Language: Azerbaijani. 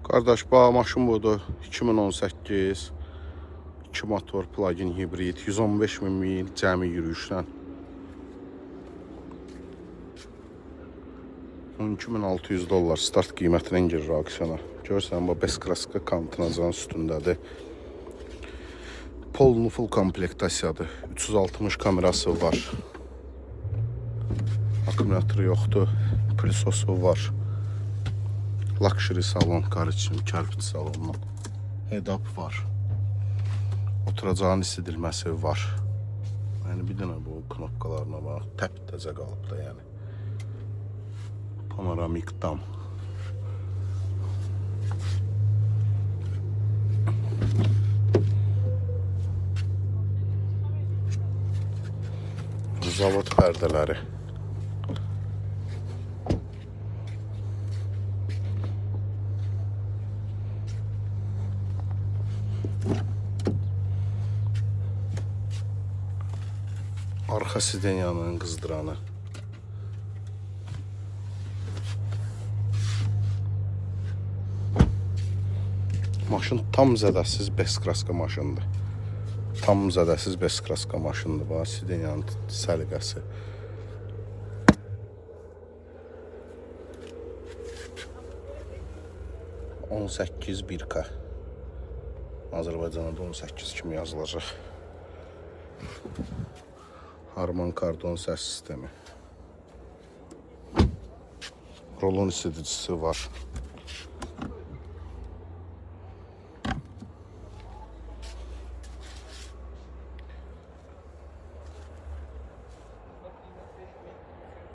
Qardaş, bu maşın budur. 2018 2 motor plug-in hibrid 115 min mil cəmi yürüyüşlə 12.600 dollar start qiymətinə girir aksiyona. Görürsən, bu Beskraska kantınacanın üstündədir. Polnu full komplektasiyadır. 360 kamerası var. Akkumulatoru yoxdur. Pilisosu var. Luxury salon, qarıçın, kərpiç salonundan. Head-up var. Oturacağın isidilməsi var. Yəni bir dənə bu knopkalarına bax, təp-təzə qalıb da yəni. Panoramik dam. Zavod pərdələri. Arxa sidenyanın qızdıranı. Maşın tam zədəsiz Beskraska maşındır. Tam zədəsiz Beskraska maşındır. Bax, sidenyanın səliqəsi. $18 1K. Azərbaycanda 18 kimi yazılacaq. Harman Kardon səs sistemi. Rolon isidicisi var.